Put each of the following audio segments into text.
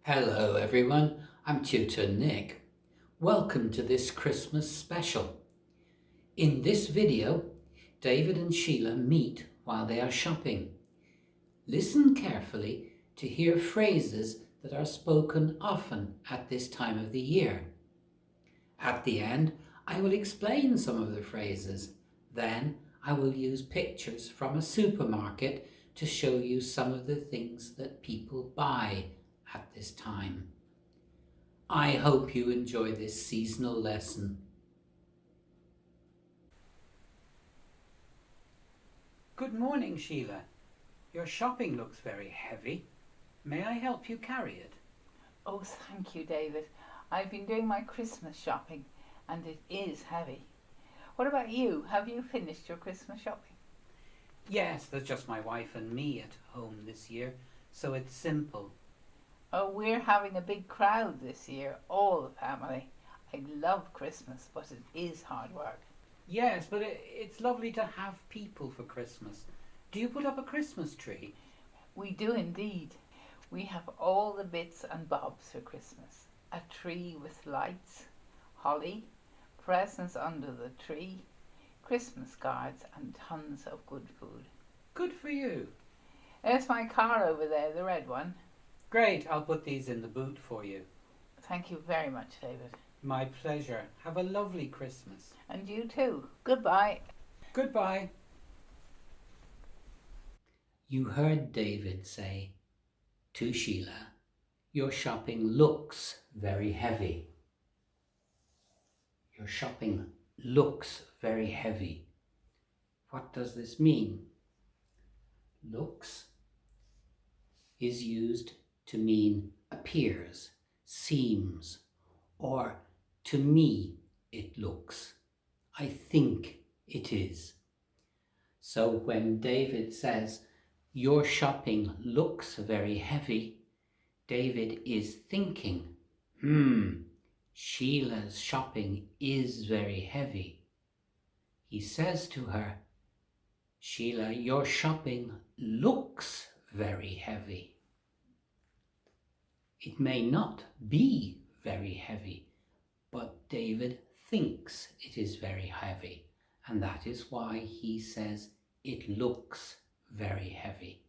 Hello everyone, I'm Tutor Nick. Welcome to this Christmas special. In this video, David and Sheila meet while they are shopping. Listen carefully to hear phrases that are spoken often at this time of the year. At the end, I will explain some of the phrases. Then I will use pictures from a supermarket to show you some of the things that people buy at this time. I hope you enjoy this seasonal lesson. Good morning, Sheila. Your shopping looks very heavy. May I help you carry it? Oh, thank you, David. I've been doing my Christmas shopping and it is heavy. What about you? Have you finished your Christmas shopping? Yes, there's just my wife and me at home this year, so it's simple. Oh, we're having a big crowd this year, all the family. I love Christmas, but it is hard work. Yes, but it's lovely to have people for Christmas. Do you put up a Christmas tree? We do indeed. We have all the bits and bobs for Christmas. A tree with lights, holly, presents under the tree, Christmas cards and tons of good food. Good for you. There's my car over there, the red one. Great, I'll put these in the boot for you. Thank you very much, David. My pleasure. Have a lovely Christmas. And you too. Goodbye. Goodbye. You heard David say to Sheila, "Your shopping looks very heavy." Your shopping looks very heavy. What does this mean? Looks is used to mean appears, seems, or to me it looks. I think it is. So when David says, "Your shopping looks very heavy," David is thinking, Sheila's shopping is very heavy. He says to her, "Sheila, your shopping looks very heavy." It may not be very heavy, but David thinks it is very heavy, and that is why he says it looks very heavy.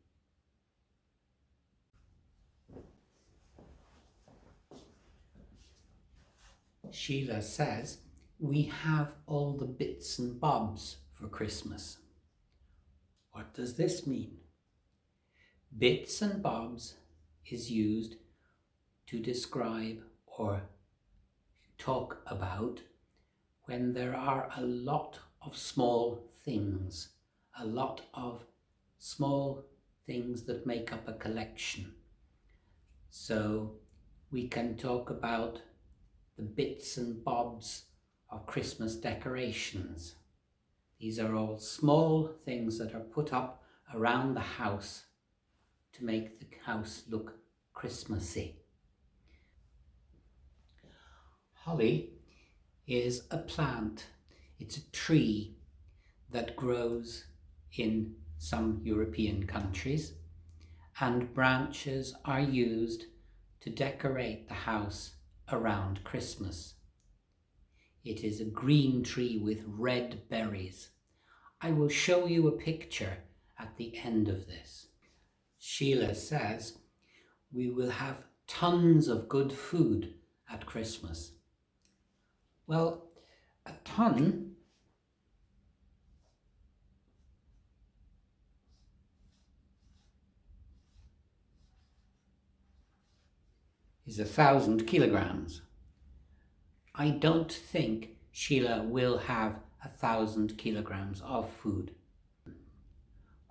Sheila says, "We have all the bits and bobs for Christmas." What does this mean? Bits and bobs is used to describe or talk about when there are a lot of small things, a lot of small things that make up a collection. So we can talk about the bits and bobs of Christmas decorations. These are all small things that are put up around the house to make the house look Christmassy. Holly is a plant. It's a tree that grows in some European countries, and branches are used to decorate the house around Christmas. It is a green tree with red berries. I will show you a picture at the end of this. Sheila says, "We will have tons of good food at Christmas." Well, a ton is 1,000 kilograms. I don't think Sheila will have 1,000 kilograms of food.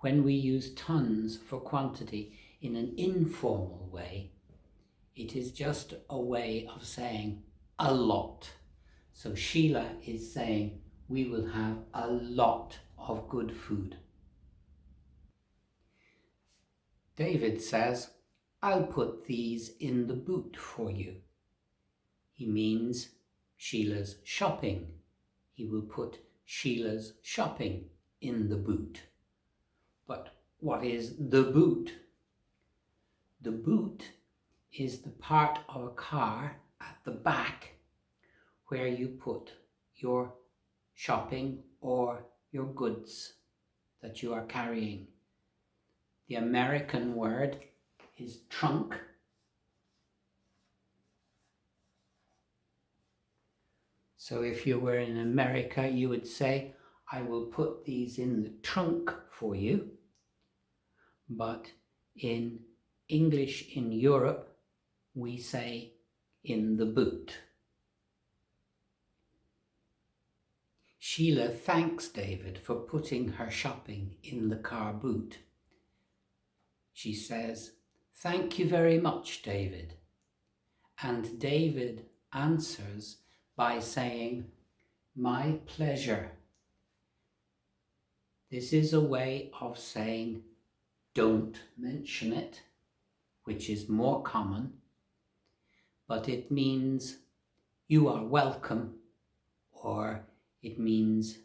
When we use tons for quantity in an informal way, it is just a way of saying a lot. So Sheila is saying we will have a lot of good food. David says, "I'll put these in the boot for you." He means Sheila's shopping. He will put Sheila's shopping in the boot. But what is the boot? The boot is the part of a car at the back where you put your shopping or your goods that you are carrying. The American word is trunk. So if you were in America, you would say, I will put these in the trunk for you. But in English in Europe, we say in the boot. Sheila thanks David for putting her shopping in the car boot. She says, "Thank you very much, David." And David answers by saying, "My pleasure." This is a way of saying, "Don't mention it," which is more common, but it means "you are welcome," or it means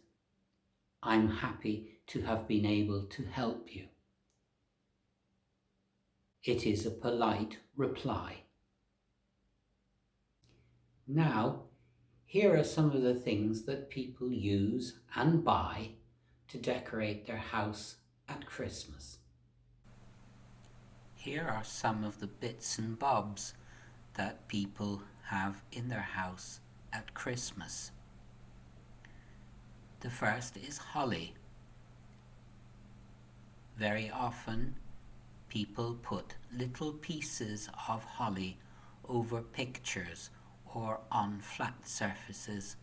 "I'm happy to have been able to help you." It is a polite reply. Now, here are some of the things that people use and buy to decorate their house at Christmas. Here are some of the bits and bobs that people have in their house at Christmas. The first is holly. Very often people put little pieces of holly over pictures or on flat surfaces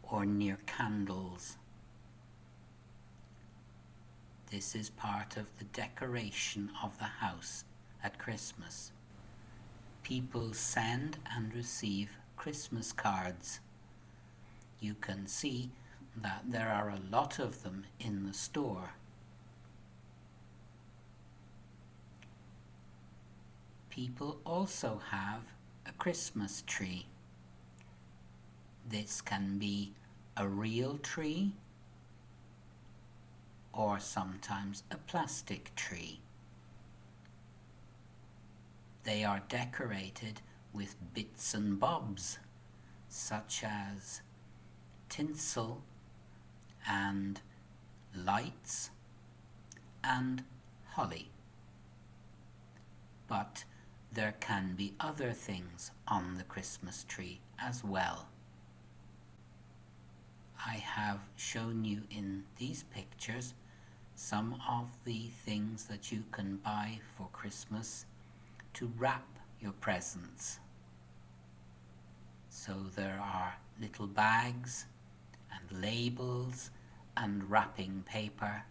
or near candles. This is part of the decoration of the house at Christmas. People send and receive Christmas cards. You can see that there are a lot of them in the store. People also have a Christmas tree. This can be a real tree or sometimes a plastic tree. They are decorated with bits and bobs such as tinsel and lights and holly. But there can be other things on the Christmas tree as well. I have shown you in these pictures some of the things that you can buy for Christmas to wrap your presents. So there are little bags and labels and wrapping paper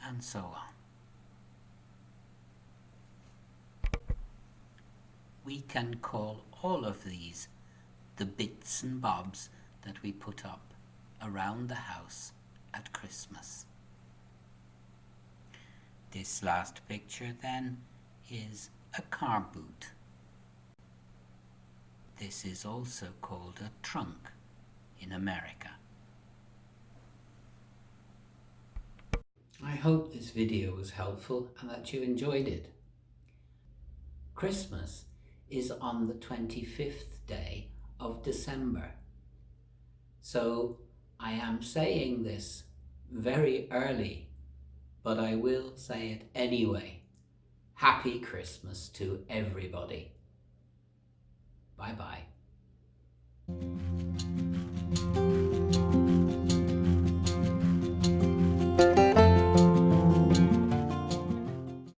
and so on. We can call all of these the bits and bobs that we put up around the house at Christmas. This last picture then is a car boot. This is also called a trunk in America. I hope this video was helpful and that you enjoyed it. Christmas is on the 25th day of December. So I am saying this very early, but I will say it anyway. Happy Christmas to everybody. Bye-bye.